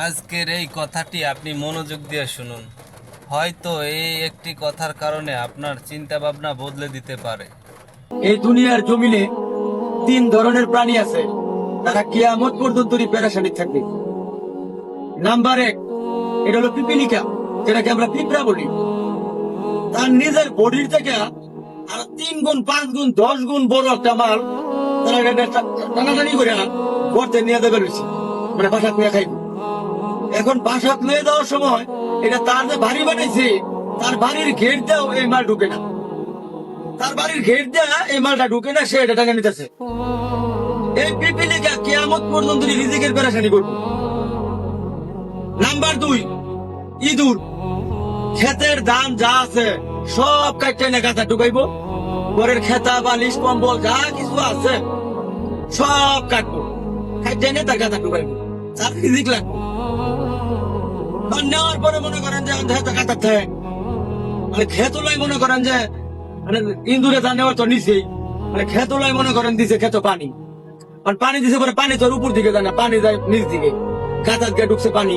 আজকের এই কথাটি আপনি মনোযোগ দিয়ে শুনুন। হয়তো এই একটি কথার কারণে আপনার চিন্তা ভাবনা বদলে দিতে পারে। এই দুনিয়ার জমিনে তিন ধরনের প্রাণী আছে, তারা কিয়ামত পর্যন্ত পেরেশানি থাকবে। নাম্বার এক, এটা হলো পিপিলিকা, যেটাকে আমরা পিঁপড়া বলি। তার নিজের বডির থেকে আর 3 গুণ 5 গুণ 10 গুণ বড় একটা মাল তারা টানাটানি করে গর্তে নিয়ে দেবে রয়েছে, মানে বাসাত নিয়ে খাইবে। এখন বাসাত নিয়ে যাওয়ার সময় এটা তার যে বাড়ি বানাইছে, তার বাড়ির গেট দেও এই মাল ঢুকে না, তার বাড়ির গেট দেয়া এই মালটা ঢুকে না, সে এটা টাকা নিতেছে। এই পিপিলিকা কিয়ামত পর্যন্ত রিজিকের পেরেশানি করবে। নাম্বার 2, ইঁদুর। ক্ষেতের ধান যা আছে সব কাটতে না গাছা ঢুকাইবো, ঘরের খেতা বালিশ কম্বল যা কিছু আছে সব কাটবো, খাইতে এনে তার গাছা ঢুকাইবো, তার রিজিক লাগবে। নেওয়ার পরে মনে করেন যে গাছা থাকে, মানে খেতলাই মনে করেন যে মানে ইন্দুরে যা নেওয়ার তো নিচেই, মানে খেতলাই মনে করেন দিছে খেত পানি, পানি দিছে পরে পানি তো উপর দিকে যায় না, পানি যায় নিচ দিকে, গাছাত গিয়ে ঢুকছে পানি।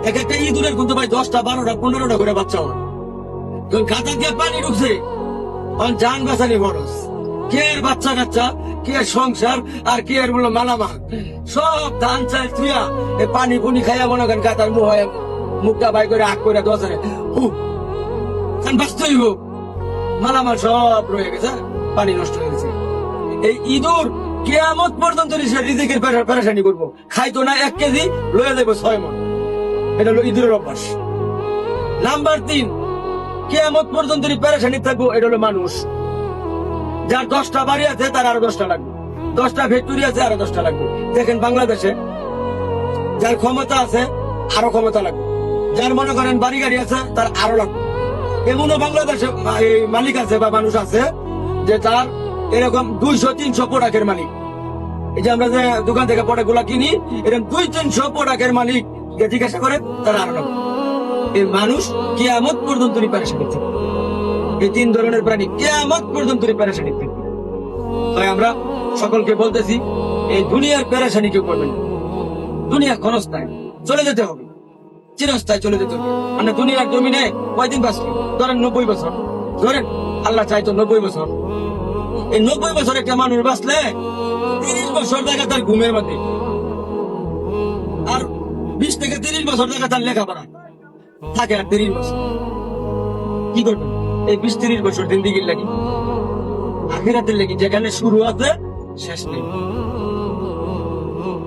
এক একটা ইঁদুরের কিন্তু ভাই 10টা 12টা 15টা করে বাচ্চা হয়। গাছাত গিয়ে পানি ঢুকছে, জান বাঁচানি খরচ, কে এর বাচ্চা কাচ্চা, কে এর সংসার, আর কে এর বললো মালামাল সব ধান চাল থুয়া এই পানি পুনি খাইয়া মনে করেন গাতার মুখটা বাই করে আগ করে দোয়ারে বাঁচতেই হোক, মালামাল সব রয়ে গেছে, পানি নষ্ট হয়ে গেছে। এই ইঁদুর কিয়ামত পর্যন্ত রিজিকের পেরেশানি করবো, খাইতো না 1 কেজি লয়ে যাবো 6 মণ। এটা হলো ইঁদুরের অভ্যাস। নাম্বার 3, কিয়ামত পর্যন্ত পেরেশানি থাকবো, এটা হলো মানুষ। যার 10টা বাড়ি আছে তার আরো 10টা লাগবে, 10টা ফ্যাক্টরি আছে আরো 10টা লাগবে। দেখেন বাংলাদেশে যার ক্ষমতা আছে আরো ক্ষমতা লাগবে, যার মনে করেন বাড়ি গাড়ি আছে তার আরো লাগবে। এমনও বাংলাদেশে মালিক আছে বা মানুষ আছে যে তার এরকম 200-300 প্রোডাক্টের মালিক। এই যে আমরা যে দোকান থেকে প্রোডাক্ট গুলা কিনি, এরকম 200-300 প্রোডাক্টের মালিক জিজ্ঞাসা করে তার আরো লাগবে। এই মানুষ কিয়ামত পর্যন্ত পেরেশানি থাকবে। এই 3 ধরনের প্রাণী কিয়ামত পর্যন্ত পেরেশানি থাকবে। তাই আমরা সকলকে বলতেছি, এই দুনিয়ার পেরেশানি কেউ করবেন না। দুনিয়া ক্ষণস্থায়ী, চলে যেতে হবে, চিরস্থায়ী চলে যেতে হবে। মানে দুনিয়ার জমিনে কয়দিন বাঁচবে? ধরেন 90 বছর, ধরেন আল্লাহ চাইতো 90 বছর। এই 90 বছর একটা মানুষ বাঁচলে 30 বছর দেখা তার ঘুমের মধ্যে, আর 20 থেকে 30 বছর দেখা তার লেখাপড়া থাকে। আর 30 বছর কি করবেন? এই 20-30 বছর জিন্দিগির লাগি, আখিরাতের লাগি, যেখানে শুরু আছে শেষ নেই।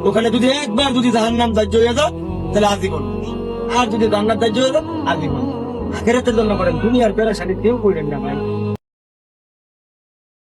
ওখানে যদি একবার যদি জাহান্নাম দাহ্য হয়ে যায় তাহলে আজীবন, আর যদি জান্নাত দাহ্য হয়ে যায় আজীবন। আখিরাতের জন্য করেন, দুনিয়ার পেরেশানি কেউ করেন না ভাই।